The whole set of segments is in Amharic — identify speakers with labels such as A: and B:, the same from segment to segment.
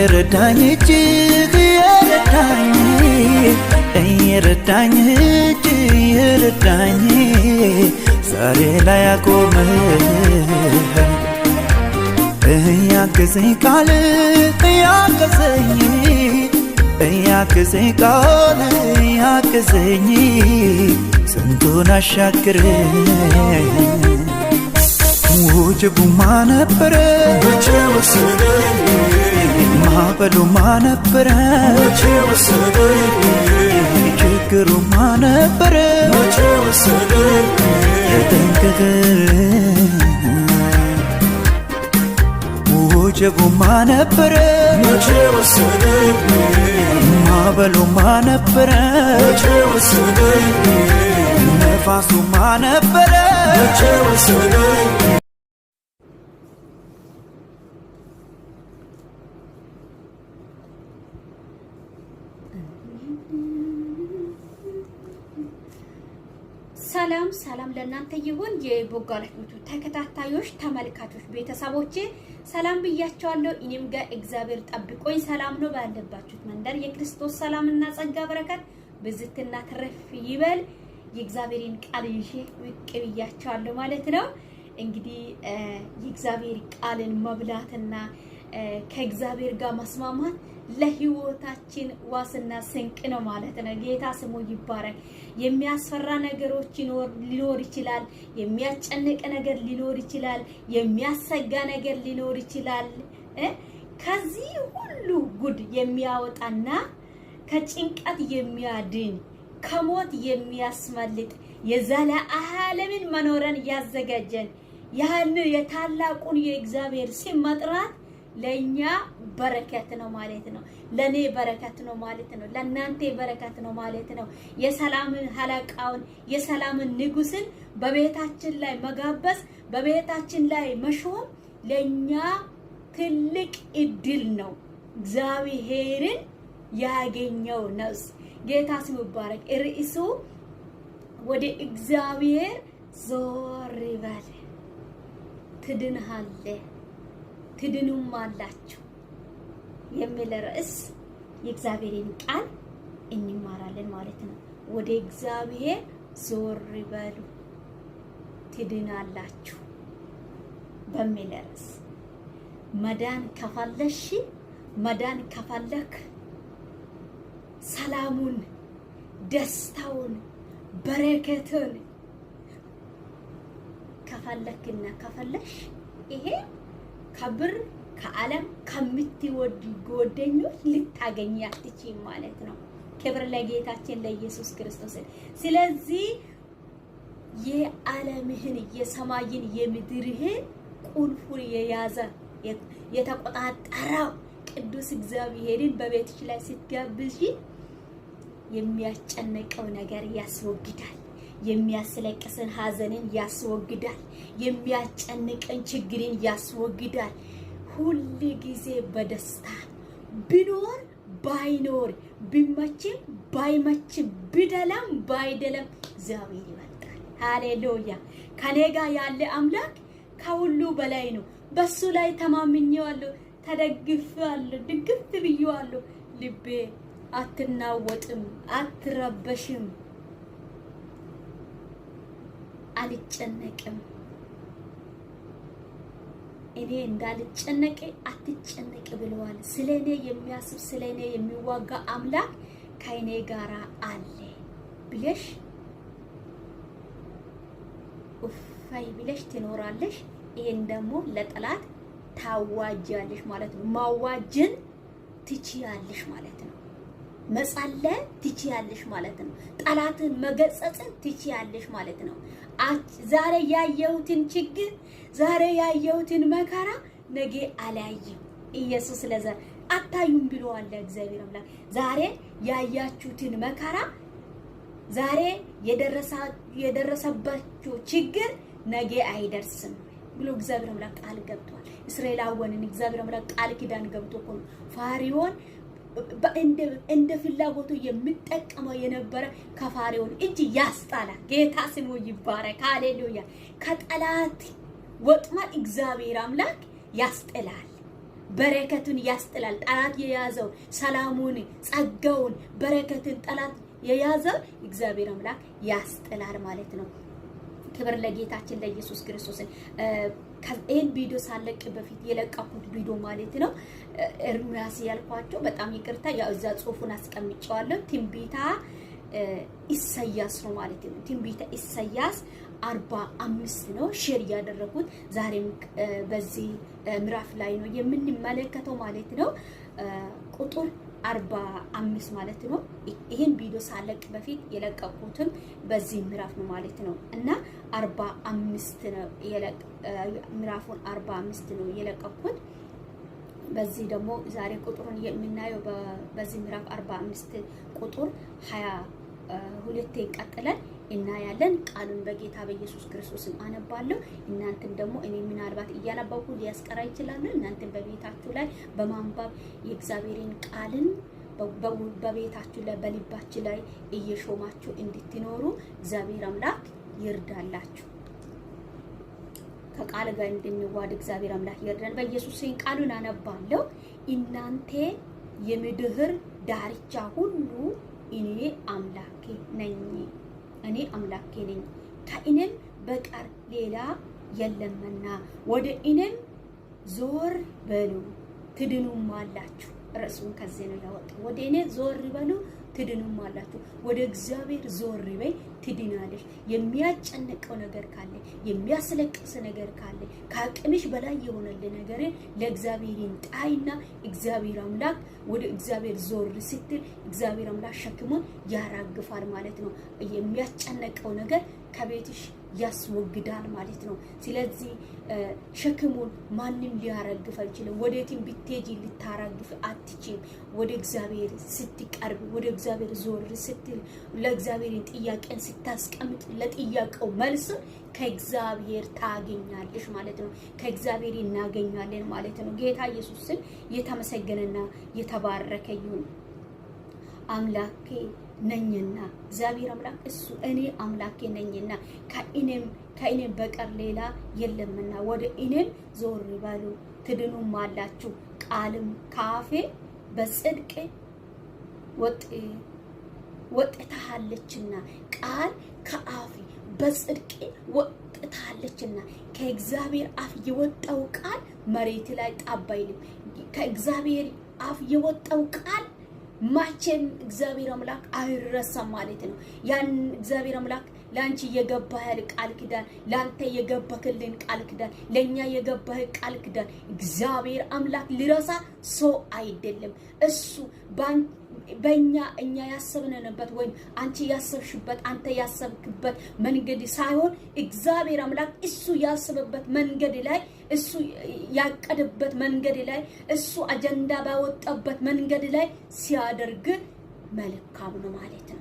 A: የረዳኝ እጅግ የረዳኝ እጅግ የረዳኝ ዛሬ ላይ አቆመኝ ያገዘኝ ቃል ያገዘኝ ቃል ያገዘኝ ስንቱን አሻገረኝ ወጀቡማ ነበረ መቼ ወሰደኝ ማዕበሉማ ነበረ መቼ ወሰደኝ ችግሩማ ነበረ መቼ ወሰደኝ ተጠንቀቀ ወጀቡማ ነበረ መቼ ወሰደኝ ማዕበሉማ ነበረ መቼ ወሰደኝ ነፋሱማ ነበረ መቼ ወሰደኝ ሰላም ለእናንተ ይሁን የቦጋለች ዩቲዩብ ተከታታዮች ተመልካቾች ቤተሰቦቼ ሰላም ብያቸዋለሁ። እኔም ጋር እግዚአብሔር ጠብቆኝ ሰላም ነው። ባለባችሁት መንደር የክርስቶስ ሰላምና ጸጋ በረከት ብዝትና ትረፍ ይበል። የእግዚአብሔርን ቃል ይዤ ብቅ ብያቸዋለሁ ማለት ነው። እንግዲህ የእግዚአብሔር ቃልን መብላትና ከእግዚአብሔር ጋር መስማማት ለህይወታችን ዋስና ስንቅ ነው ማለት ነው። ጌታ ስሙ ይባረክ። የሚያስፈራ ነገሮች ሊኖር ይችላል፣ የሚያስጨንቅ ነገር ሊኖር ይችላል፣ የሚያሰጋ ነገር ሊኖር ይችላል። ከዚህ ሁሉ ጉድ የሚያወጣና ከጭንቀት የሚያድን ከሞት የሚያስመልጥ የዘላለምን መኖርን ያዘጋጀን ያን የታላቁን የእግዚአብሔር ስም መጥራት ለኛ በረከት ነው ማለት ነው። ለኔ በረከት ነው ማለት ነው። ለናንተ በረከት ነው ማለት ነው። የሰላምን ሐላቃውን የሰላምን ንጉስን በቤታችን ላይ መጋበዝ በቤታችን ላይ መሾም ለኛ ትልቅ እድል ነው። እግዚአብሔርን ያገኘው ነው። ጌታ ስሙ ይባረክ። ርዕሱ ወደ እግዚአብሔር ዞር በል ትድንሃለህ ትድኑም አላችሁ የሚል ርዕስ የእግዚአብሔርን ቃል እንማራለን ማለት ነው። ወደ እግዚአብሔር ዞር በሉ ትድናላችሁ በሚል ርዕስ መዳን ከፈለሽ መዳን ከፈለክ ሰላሙን ደስታውን በረከቱን ከፈለክና ከፈለሽ ይሄ ከብር ከዓለም ከምትወዱ ጓደኞች ልታገኝ አትችይም ማለት ነው። ክብር ለጌታችን ለኢየሱስ ክርስቶስ። ስለዚህ የዓለምህን የሰማይን የምድርህን ቁልፉን የያዘ የተቆጣጠረው ቅዱስ እግዚአብሔርን በቤትሽ ላይ ስትጋብዢ የሚያስጨንቀው ነገር ያስወግዳል። የሚያስለቅስን ሐዘንን ያስወግዳል። የሚያስጨንቀን ችግርን ያስወግዳል። ሁሉ ጊዜ በደስታ ቢኖር ባይኖር ቢመችም ባይመችም ቢደለም ባይደለም እግዚአብሔር ይበልጣል። ሃሌሉያ። ከኔ ጋር ያለ አምላክ ከሁሉ በላይ ነው። በሱ ላይ ተማምኜዋለሁ፣ ተደግፌዋለሁ፣ ድግፍ ብዬዋለሁ። ልቤ አትናወጥም፣ አትረበሽም፣ አልጨነቅም። እኔ እንዳልጨነቅ አትጨነቅ ብለዋል። ስለኔ የሚያስብ ስለኔ የሚዋጋ አምላክ ከኔ ጋር አለ ብለሽ ኡፋይ ብለሽ ትኖራለሽ። ይሄን ደግሞ ለጠላት ታዋጃለሽ ማለት ነው። ማዋጅን ትችያለሽ ማለት ነው። መጸለይ ትችያለሽ ማለት ነው። ጠላትን መገጸጽን ትችያለሽ ማለት ነው። ዛሬ ያየሁትን ችግር ዛሬ ያየሁትን መከራ ነገ አላየም። ኢየሱስ ለዘር አታዩም ብሎአል እግዚአብሔር አምላክ። ዛሬ ያያችሁትን መከራ ዛሬ የደረሰባችሁ ችግር ነገ አይደርስም ብሎ እግዚአብሔር አምላክ ቃል ገብቷል። እስራኤላውያንን እግዚአብሔር አምላክ ቃል ኪዳን ገብቶ ፋሪዮን እንደ ፍላጎቱ የሚጠቀመው የነበረ ከፋሪዮን እጅ ያስጣላል። ጌታ ስሙ ይባረክ። ሃሌሉያ። ከጠላት ወጥመድ እግዚአብሔር አምላክ ያስጥላል። በረከቱን ያስጥላል። ጠላት የያዘው ሰላሙን፣ ጸጋውን፣ በረከትን ጠላት የያዘው እግዚአብሔር አምላክ ያስጥላል ማለት ነው። ክብር ለጌታችን ለኢየሱስ ክርስቶስ። ይህን ቪዲዮ ሳለቅ በፊት የለቀኩት ቪዲዮ ማለት ነው ኤርሚያስ ያልኳቸው በጣም ይቅርታ፣ ያው እዛ ጽሁፉን አስቀምጨዋለሁ። ትንቢተ ኢሳያስ ነው ማለት ነው። ትንቢተ ኢሳያስ 45 ነው ሼር ያደረኩት። ዛሬም በዚህ ምዕራፍ ላይ ነው የምንመለከተው ማለት ነው። ቁጥር 45 ማለት ነው። ይሄን ቪዲዮ ሳለቅ በፊት የለቀቁትም በዚህ ምዕራፍ ነው ማለት ነው እና 45 ነው ምዕራፉን 45 ነው የለቀቁት። በዚህ ደግሞ ዛሬ ቁጥሩን የምናየው በዚህ ምዕራፍ 45 ቁጥር 22 ይቀጥላል እናያለን። ቃሉን በጌታ በኢየሱስ ክርስቶስም አነባለሁ። እናንተም ደግሞ እኔ ምናልባት እያነበብኩ ሊያስቀራ ይችላል። እናንተም በቤታችሁ ላይ በማንበብ የእግዚአብሔርን ቃልን በቤታችሁ ላይ በልባችሁ ላይ እየሾማችሁ እንድትኖሩ እግዚአብሔር አምላክ ይርዳላችሁ። ከቃል ጋር እንድንዋድ እግዚአብሔር አምላክ ይርዳን። በኢየሱስ ስም ቃሉን አነባለሁ። እናንተ የምድር ዳርቻ ሁሉ እኔ አምላኬ ነኝ፣ እኔ አምላኬ ነኝ፣ ከእኔም በቀር ሌላ የለምና ወደ እኔም ዞር በሉ ትድኑማላችሁ። ርዕሱን ከዚህ ነው ያወጣው። ወደ እኔ ዞር በሉ ትድኑማላችሁ። ወደ እግዚአብሔር ዞር በይ ትድናለሽ። የሚያጨንቀው ነገር ካለ፣ የሚያስለቅስ ነገር ካለ፣ ከአቅምሽ በላይ የሆነልህ ነገር ለእግዚአብሔር ጣይና እግዚአብሔር አምላክ ወደ እግዚአብሔር ዞር ስትል እግዚአብሔር አምላክ ሸክሙን ያራግፋል ማለት ነው። የሚያጨንቀው ነገር ከቤትሽ ያስወግዳል ማለት ነው። ስለዚህ ሸክሙን ማንም ሊያራግፍ አይችልም። ወዴትም ብትሄጂ ልታራግፍ አትችልም። ወደ እግዚአብሔር ስትቀርብ፣ ወደ እግዚአብሔር ዞር ስትል፣ ለእግዚአብሔር ጥያቄን ስታስቀምጥ ለጥያቄው መልስ ከእግዚአብሔር ታገኛለሽ ማለት ነው። ከእግዚአብሔር እናገኛለን ማለት ነው። ጌታ ኢየሱስን የተመሰገነና የተባረከ ይሁን። አምላኬ ነኝና እግዚአብሔር አምላክ እሱ እኔ አምላኬ ነኝና ከእኔም በቀር ሌላ የለምና ወደ እኔም ዞር በሉ ትድኑማላችሁ። ቃልም ከአፌ በጽድቅ ወጥታለችና ቃል ከአፌ በጽድቅ ወጥታለችና። ከእግዚአብሔር አፍ የወጣው ቃል መሬት ላይ ጣብ አይልም። ከእግዚአብሔር አፍ የወጣው ቃል ማቼም እግዚአብሔር አምላክ አይረሳም ማለት ነው። ያን እግዚአብሔር አምላክ ላንቺ የገባህ ቃል ኪዳን፣ ላንተ የገባክልን ቃል ኪዳን፣ ለኛ የገባህ ቃል ኪዳን እግዚአብሔር አምላክ ሊረሳ ሰው አይደለም። እሱ እኛ ያሰብንበት ወይም አንቺ ያሰብሽበት አንተ ያሰብክበት መንገድ ሳይሆን እግዚአብሔር አምላክ እሱ ያሰበበት መንገድ ላይ እሱ ያቀደበት መንገድ ላይ እሱ አጀንዳ ባወጣበት መንገድ ላይ ሲያደርግ መልካም ነው ማለት ነው።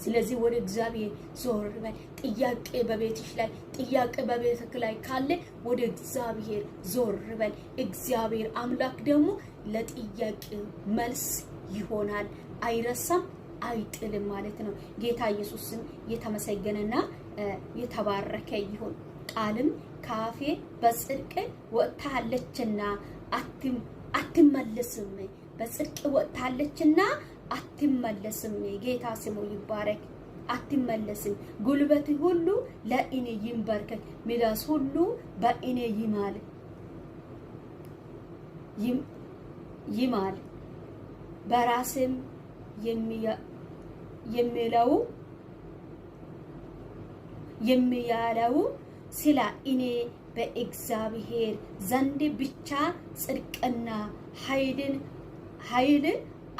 A: ስለዚህ ወደ እግዚአብሔር ዞር በል። ጥያቄ በቤትሽ ላይ ጥያቄ በቤትክ ላይ ካለ ወደ እግዚአብሔር ዞር በል። እግዚአብሔር አምላክ ደግሞ ለጥያቄ መልስ ይሆናል። አይረሳም፣ አይጥልም ማለት ነው። ጌታ ኢየሱስን የተመሰገነና የተባረከ ይሁን። ቃልም ካፌ በጽድቅ ወጥታለችና አትመለስም። በጽድቅ ወጥታለችና አትመለስም። ጌታ ስሙ ይባረክ። አትመለስም። ጉልበት ሁሉ ለእኔ ይንበርከክ፣ ምላስ ሁሉ በእኔ ይማል በራስም የሚያለው ስለ እኔ በእግዚአብሔር ዘንድ ብቻ ጽድቅና ኃይል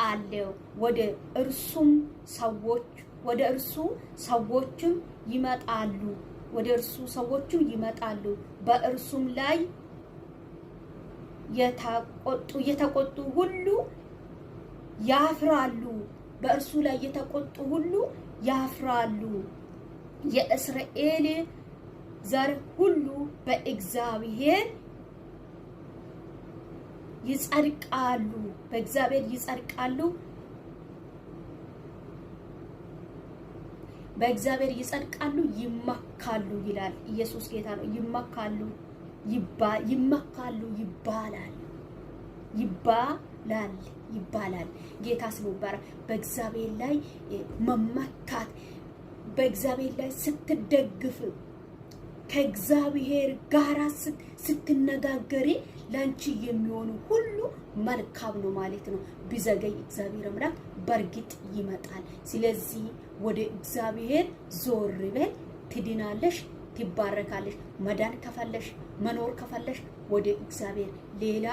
A: አለው። ወደ እርሱ ሰዎችም ይመጣሉ። በእርሱም ላይ የተቆጡ ሁሉ ያፍራሉ። በእርሱ ላይ የተቆጡ ሁሉ ያፍራሉ። የእስራኤል ዘር ሁሉ በእግዚአብሔር ይጸድቃሉ። በእግዚአብሔር ይጸድቃሉ። በእግዚአብሔር ይጸድቃሉ፣ ይመካሉ ይላል። ኢየሱስ ጌታ ነው። ይመካሉ ይባላል። ይባላል። ጌታ ስሙ ይባረክ። በእግዚአብሔር ላይ መመካት፣ በእግዚአብሔር ላይ ስትደግፍ፣ ከእግዚአብሔር ጋር ስትነጋገሪ ላንቺ የሚሆኑ ሁሉ መልካም ነው ማለት ነው። ቢዘገይ እግዚአብሔር አምላክ በርግጥ ይመጣል። ስለዚህ ወደ እግዚአብሔር ዞር በል፣ ትድናለሽ፣ ትባረካለሽ። መዳን ከፈለሽ፣ መኖር ከፈለሽ ወደ እግዚአብሔር። ሌላ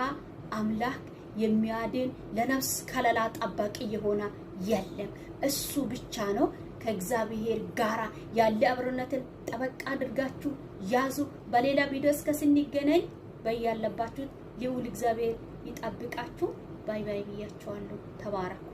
A: አምላክ የሚያድን ለነፍስ ከለላ ጠባቂ የሆነ የለም፣ እሱ ብቻ ነው። ከእግዚአብሔር ጋራ ያለ አብሮነትን ጠበቅ አድርጋችሁ ያዙ። በሌላ ቪዲዮ እስከ ስንገናኝ በያለባችሁት ልዑል እግዚአብሔር ይጠብቃችሁ። ባይ ባይ ብያችኋለሁ። ተባረኩ።